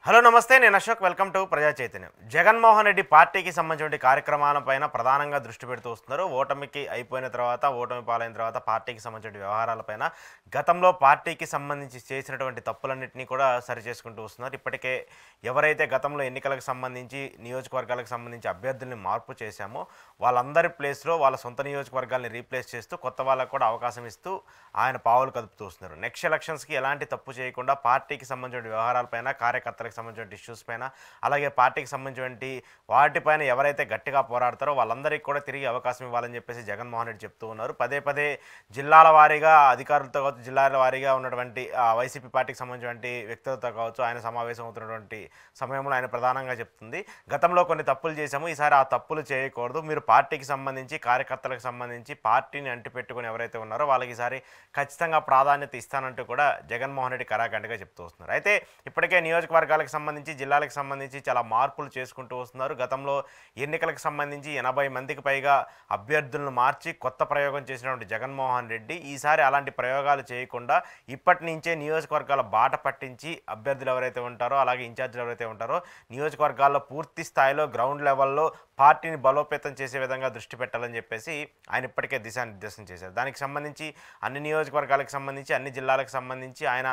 Hello నమస్తే నేను Ashok welcome to ప్రజా చైతన్యం. జగన్మోహన్ రెడ్డి పార్టీకి సంబంధించిన కార్యక్రమాలపైన ప్రధానంగా దృష్టి పెడుతూ వస్తున్నారు. ఓటమికి అయిపోయిన తర్వాత, ఓటమి పాలైన తర్వాత పార్టీకి సంబంధించిన వ్యవహారాలపైన గతంలో పార్టీకి సంబంధించి చేసినటువంటి తప్పులన్నింటినీ కూడా సరిచేసుకుంటూ వస్తున్నారు. ఇప్పటికే ఎవరైతే గతంలో ఎన్నికలకు సంబంధించి నియోజకవర్గాలకు సంబంధించి అభ్యర్థుల్ని మార్పు చేశామో వాళ్ళందరి ప్లేస్లో వాళ్ళ సొంత నియోజకవర్గాల్ని రీప్లేస్ చేస్తూ కొత్త వాళ్ళకు కూడా అవకాశం ఇస్తూ ఆయన పావులు కదుపుతూ వస్తున్నారు. నెక్స్ట్ ఎలక్షన్స్కి ఎలాంటి తప్పు చేయకుండా పార్టీకి సంబంధించిన వ్యవహారాలపైన, కార్యకర్తలకు సంబంధించిన ఇష్యూస్ పైన, అలాగే పార్టీకి సంబంధించినటువంటి వాటిపైన ఎవరైతే గట్టిగా పోరాడతారో వాళ్ళందరికీ కూడా తిరిగి అవకాశం ఇవ్వాలని చెప్పేసి జగన్మోహన్ రెడ్డి చెప్తూ ఉన్నారు. పదే పదే జిల్లాల వారీగా అధికారులతో కావచ్చు, జిల్లాల వారీగా ఉన్నటువంటి వైసీపీ పార్టీకి సంబంధించినటువంటి వ్యక్తులతో కావచ్చు ఆయన సమావేశం అవుతున్నటువంటి సమయంలో ఆయన ప్రధానంగా చెప్తుంది, గతంలో కొన్ని తప్పులు చేశాము, ఈసారి ఆ తప్పులు చేయకూడదు. మీరు పార్టీకి సంబంధించి, కార్యకర్తలకు సంబంధించి పార్టీని అంటిపెట్టుకుని ఎవరైతే ఉన్నారో వాళ్ళకి ఈసారి ఖచ్చితంగా ప్రాధాన్యత ఇస్తానంటూ కూడా జగన్మోహన్ రెడ్డి కరాఖండిగా చెప్తూ వస్తున్నారు. అయితే ఇప్పటికే నియోజకవర్గాలకు సంబంధించి, జిల్లాలకు సంబంధించి చాలా మార్పులు చేసుకుంటూ వస్తున్నారు. గతంలో ఎన్నికలకు సంబంధించి 80 మందికి పైగా అభ్యర్థులను మార్చి కొత్త ప్రయోగం చేసినటువంటి జగన్మోహన్ రెడ్డి ఈసారి అలాంటి ప్రయోగాలు చేయకుండా ఇప్పటి నుంచే నియోజకవర్గాల బాట పట్టించి అభ్యర్థులు ఎవరైతే ఉంటారో, అలాగే ఇన్ఛార్జీలు ఎవరైతే ఉంటారో నియోజకవర్గాల్లో పూర్తి స్థాయిలో గ్రౌండ్ లెవెల్లో పార్టీని బలోపేతం చేసే విధంగా దృష్టి పెట్టాలని చెప్పేసి ఆయన ఇప్పటికే దిశానిర్దేశం చేశారు. దానికి సంబంధించి అన్ని నియోజకవర్గాలకు సంబంధించి, అన్ని జిల్లాలకు సంబంధించి ఆయన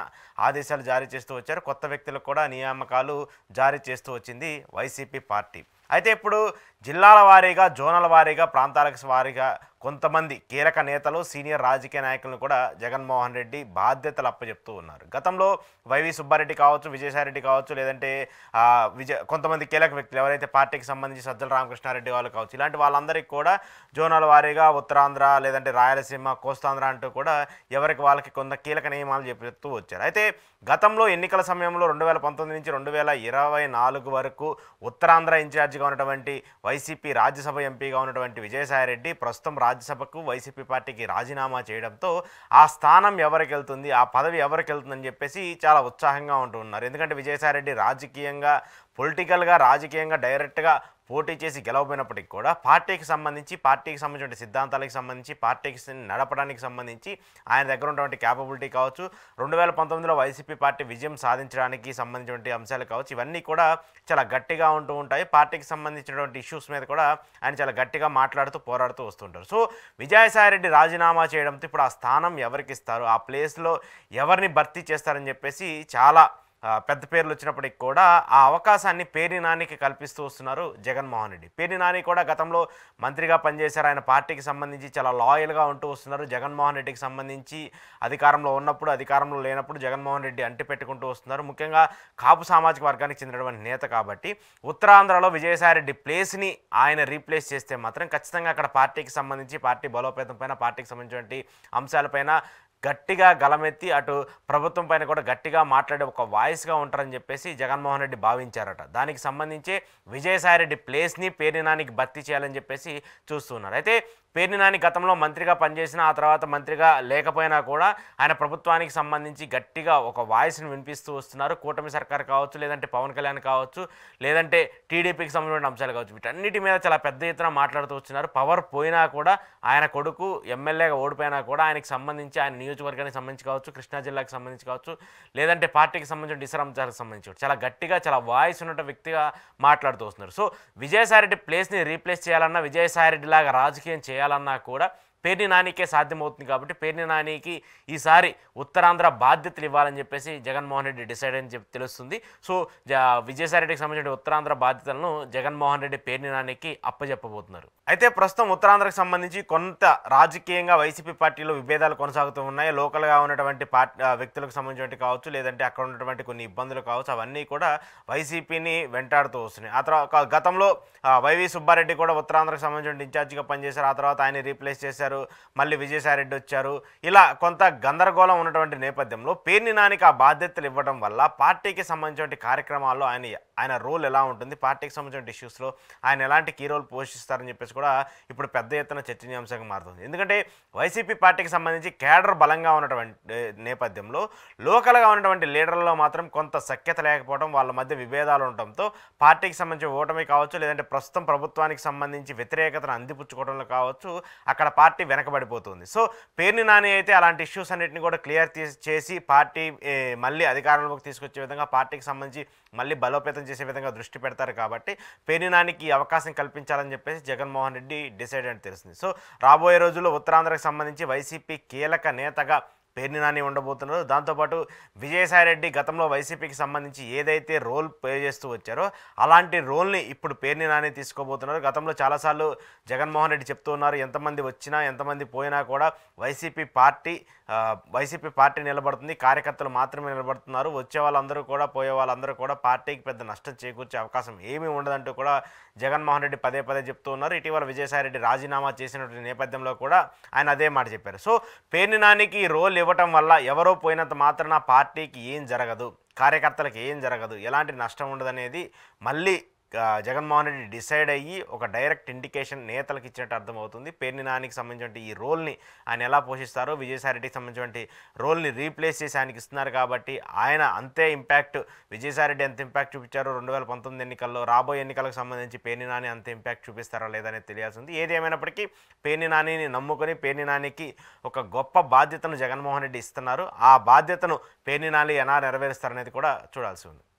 ఆదేశాలు జారీ చేస్తూ వచ్చారు. కొత్త వ్యక్తులకు కూడా నియామకాలు జారీ చేస్తూ వచ్చింది వైసీపీ పార్టీ. అయితే ఇప్పుడు జిల్లాల వారీగా, జోనల్ వారీగా, ప్రాంతాలకు వారీగా కొంతమంది కీలక నేతలు, సీనియర్ రాజకీయ నాయకులను కూడా జగన్మోహన్ రెడ్డి బాధ్యతలు అప్పచెప్తూ ఉన్నారు. గతంలో వైవి సుబ్బారెడ్డి కావచ్చు, విజయసాయిరెడ్డి కావచ్చు, లేదంటే కొంతమంది కీలక వ్యక్తులు ఎవరైతే పార్టీకి సంబంధించి సజ్జల రామకృష్ణారెడ్డి వాళ్ళు కావచ్చు, ఇలాంటి వాళ్ళందరికీ కూడా జోనల్ వారీగా ఉత్తరాంధ్ర, లేదంటే రాయలసీమ, కోస్తాంధ్ర అంటూ కూడా ఎవరికి వాళ్ళకి కొంత కీలక నియమాలు చెప్తూ వచ్చారు. అయితే గతంలో ఎన్నికల సమయంలో 2019 నుంచి 2024 వరకు ఉత్తరాంధ్ర ఇన్ఛార్జిగా ఉన్నటువంటి వైసీపీ రాజ్యసభ ఎంపీగా ఉన్నటువంటి విజయసాయిరెడ్డి ప్రస్తుతం రాజ్యసభకు వైసీపీ పార్టీకి రాజీనామా చేయడంతో ఆ స్థానం ఎవరికి వెళ్తుంది, ఆ పదవి ఎవరికి వెళ్తుందని చెప్పేసి చాలా ఉత్సాహంగా ఉంటూ ఉన్నారు. ఎందుకంటే విజయసాయిరెడ్డి రాజకీయంగా, పొలిటికల్గా, రాజకీయంగా డైరెక్ట్గా పోటీ చేసి గెలవబోయినప్పటికీ కూడా పార్టీకి సంబంధించిన సిద్ధాంతాలకు సంబంధించి, పార్టీకి నడపడానికి సంబంధించి ఆయన దగ్గర ఉన్నటువంటి క్యాపబిలిటీ కావచ్చు, 2019లో వైసీపీ పార్టీ విజయం సాధించడానికి సంబంధించినటువంటి అంశాలు కావచ్చు, ఇవన్నీ కూడా చాలా గట్టిగా ఉంటూ ఉంటాయి. పార్టీకి సంబంధించినటువంటి ఇష్యూస్ మీద కూడా ఆయన చాలా గట్టిగా మాట్లాడుతూ, పోరాడుతూ వస్తుంటారు. సో విజయసాయిరెడ్డి రాజీనామా చేయడంతో ఇప్పుడు ఆ స్థానం ఎవరికి ఇస్తారు, ఆ ప్లేస్లో ఎవరిని భర్తీ చేస్తారని చెప్పేసి చాలా పెద్ద పేర్లు వచ్చినప్పటికి కూడా ఆ అవకాశాన్ని పేర్ని నానికి కల్పిస్తూ వస్తున్నారు జగన్మోహన్ రెడ్డి. పేర్ని నాని కూడా గతంలో మంత్రిగా పనిచేశారు. ఆయన పార్టీకి సంబంధించి చాలా లాయల్గా ఉంటూ వస్తున్నారు. జగన్మోహన్ రెడ్డికి సంబంధించి అధికారంలో ఉన్నప్పుడు, అధికారంలో లేనప్పుడు జగన్మోహన్ రెడ్డి అంటి పెట్టుకుంటూ వస్తున్నారు. ముఖ్యంగా కాపు సామాజిక వర్గానికి చెందినటువంటి నేత కాబట్టి ఉత్తరాంధ్రలో విజయసాయిరెడ్డి ప్లేస్ని ఆయన రీప్లేస్ చేస్తే మాత్రం ఖచ్చితంగా అక్కడ పార్టీకి సంబంధించి, పార్టీ బలోపేతం పైన, పార్టీకి సంబంధించినటువంటి అంశాలపైన గట్టిగా గలమెత్తి అటు ప్రభుత్వం పైన కూడా గట్టిగా మాట్లాడే ఒక వాయిస్గా ఉంటారని చెప్పేసి జగన్మోహన్ రెడ్డి భావించారట. దానికి సంబంధించి విజయసాయిరెడ్డి ప్లేస్ని పేర్ని నానికి భర్తీ చేయాలని చెప్పేసి చూస్తున్నారు. అయితే పేర్ని నాని గతంలో మంత్రిగా పనిచేసిన, ఆ తర్వాత మంత్రిగా లేకపోయినా కూడా ఆయన ప్రభుత్వానికి సంబంధించి గట్టిగా ఒక వాయిస్ని వినిపిస్తూ వస్తున్నారు. కూటమి సర్కార్ కావచ్చు, లేదంటే పవన్ కళ్యాణ్ కావచ్చు, లేదంటే టీడీపీకి సంబంధించిన అంశాలు కావచ్చు, వీటన్నిటి మీద చాలా పెద్ద ఎత్తున మాట్లాడుతూ వచ్చినారు. పవర్ పోయినా కూడా, ఆయన కొడుకు ఎమ్మెల్యేగా ఓడిపోయినా కూడా ఆయనకి సంబంధించి, ఆయన నియోజకవర్గానికి సంబంధించి కావచ్చు, కృష్ణా జిల్లాకి సంబంధించి కావచ్చు, లేదంటే పార్టీకి సంబంధించిన ఇతర అంశాలకు సంబంధించి చాలా గట్టిగా, చాలా వాయిస్ ఉన్న వ్యక్తిగా మాట్లాడుతూ వస్తున్నారు. సో విజయసాయిరెడ్డి ప్లేస్ని రీప్లేస్ చేయాలన్నా, విజయసాయిరెడ్డి లాగా రాజకీయం చేయాలన్నా కూడా పేర్ని నానికే సాధ్యమవుతుంది. కాబట్టి పేర్ని నానికి ఈసారి ఉత్తరాంధ్ర బాధ్యతలు ఇవ్వాలని చెప్పేసి జగన్మోహన్ రెడ్డి డిసైడ్ అని చెప్పి తెలుస్తుంది. సో విజయసాయిరెడ్డికి సంబంధించిన ఉత్తరాంధ్ర బాధ్యతలను జగన్మోహన్ రెడ్డి పేర్ని నానికి అప్పచెప్పబోతున్నారు. అయితే ప్రస్తుతం ఉత్తరాంధ్రకు సంబంధించి కొంత రాజకీయంగా వైసీపీ పార్టీలో విభేదాలు కొనసాగుతూ ఉన్నాయి. లోకల్గా ఉన్నటువంటి వ్యక్తులకు సంబంధించినటువంటి కావచ్చు, లేదంటే అక్కడ ఉన్నటువంటి కొన్ని ఇబ్బందులు కావచ్చు, అవన్నీ కూడా వైసీపీని వెంటాడుతూ వస్తున్నాయి. ఆ తర్వాత గతంలో వైవి సుబ్బారెడ్డి కూడా ఉత్తరాంధ్రకు సంబంధించిన ఇన్ఛార్జిగా పనిచేశారు. ఆ తర్వాత ఆయన రీప్లేస్ చేశారు, మళ్ళీ విజయసాయిరెడ్డి వచ్చారు. ఇలా కొంత గందరగోళం ఉన్నటువంటి నేపథ్యంలో పేర్ని నానికి ఆ బాధ్యతలు ఇవ్వడం వల్ల పార్టీకి సంబంధించిన కార్యక్రమాల్లో ఆయన రోల్ ఎలా ఉంటుంది, పార్టీకి సంబంధించిన ఇష్యూస్లో ఆయన ఎలాంటి కీ రోల్ పోషిస్తారని చెప్పేసి కూడా ఇప్పుడు పెద్ద ఎత్తున చర్చనీయాంశంగా మారుతుంది. ఎందుకంటే వైసీపీ పార్టీకి సంబంధించి కేడర్ బలంగా ఉన్నటువంటి నేపథ్యంలో లోకల్గా ఉన్నటువంటి లీడర్లలో మాత్రం కొంత సఖ్యత లేకపోవడం, వాళ్ళ మధ్య విభేదాలు ఉండటంతో పార్టీకి సంబంధించి ఓటమి కావచ్చు, లేదంటే ప్రస్తుతం ప్రభుత్వానికి సంబంధించి వ్యతిరేకతను అందిపుచ్చుకోవడంలో కావచ్చు, అక్కడ పార్టీ వెనకబడిపోతుంది. సో పేర్ని నాని అయితే అలాంటి ఇష్యూస్ అన్నిటిని కూడా క్లియర్ చేసి పార్టీ మళ్ళీ అధికారంలోకి తీసుకొచ్చే విధంగా పార్టీకి సంబంధించి మళ్ళీ బలోపేతం చేసే విధంగా దృష్టి పెడతారు కాబట్టి పేర్ని నానికి అవకాశం కల్పించాలని చెప్పేసి జగన్మోహన్ రెడ్డి డిసైడ్ అని తెలిసింది. సో రాబోయే రోజుల్లో ఉత్తరాంధ్రకు సంబంధించి వైసీపీ కీలక నేతగా పేర్ని నాని ఉండబోతున్నారు. దాంతోపాటు విజయసాయిరెడ్డి గతంలో వైసీపీకి సంబంధించి ఏదైతే రోల్ ప్లే చేస్తూ వచ్చారో అలాంటి రోల్ని ఇప్పుడు పేర్ని నాని తీసుకోబోతున్నారు. గతంలో చాలాసార్లు జగన్మోహన్ రెడ్డి చెప్తూ ఉన్నారు, ఎంతమంది వచ్చినా ఎంతమంది పోయినా కూడా వైసీపీ పార్టీ నిలబడుతుంది, కార్యకర్తలు మాత్రమే నిలబడుతున్నారు, వచ్చే వాళ్ళందరూ కూడా పోయే వాళ్ళందరూ కూడా పార్టీకి పెద్ద నష్టం చేకూర్చే అవకాశం ఏమీ ఉండదంటూ కూడా జగన్మోహన్ రెడ్డి పదే పదే చెప్తూ ఉన్నారు. ఇటీవల విజయసాయిరెడ్డి రాజీనామా చేసినటువంటి నేపథ్యంలో కూడా ఆయన అదే మాట చెప్పారు. సో పేర్ని నానికి రోల్ ఇవ్వటం వల్ల ఎవరో పోయినంత మాత్రాన పార్టీకి ఏం జరగదు, కార్యకర్తలకు ఏం జరగదు, ఎలాంటి నష్టం ఉండదనేది మళ్ళీ జగన్మోహన్ రెడ్డి డిసైడ్ అయ్యి ఒక డైరెక్ట్ ఇండికేషన్ నేతలకు ఇచ్చినట్టు అర్థమవుతుంది. పేర్ని నానికి సంబంధించిన ఈ రోల్ని ఆయన ఎలా పోషిస్తారో, విజయసాయిరెడ్డికి సంబంధించిన రోల్ని రీప్లేస్ చేసి ఆయనకి ఇస్తున్నారు కాబట్టి ఆయన అంతే ఇంపాక్ట్, విజయసాయిరెడ్డి ఎంత ఇంపాక్ట్ చూపించారో 2019 ఎన్నికల్లో, రాబోయే ఎన్నికలకు సంబంధించి పేర్ని నాని అంత ఇంపాక్ట్ చూపిస్తారా లేదనేది తెలియాల్సింది. ఏది ఏమైనప్పటికీ పేర్ని నానిని నమ్ముకొని పేర్ని నానికి ఒక గొప్ప బాధ్యతను జగన్మోహన్ రెడ్డి ఇస్తున్నారు. ఆ బాధ్యతను పేర్ని నాని ఎలా నెరవేరుస్తారనేది కూడా చూడాల్సి ఉంది.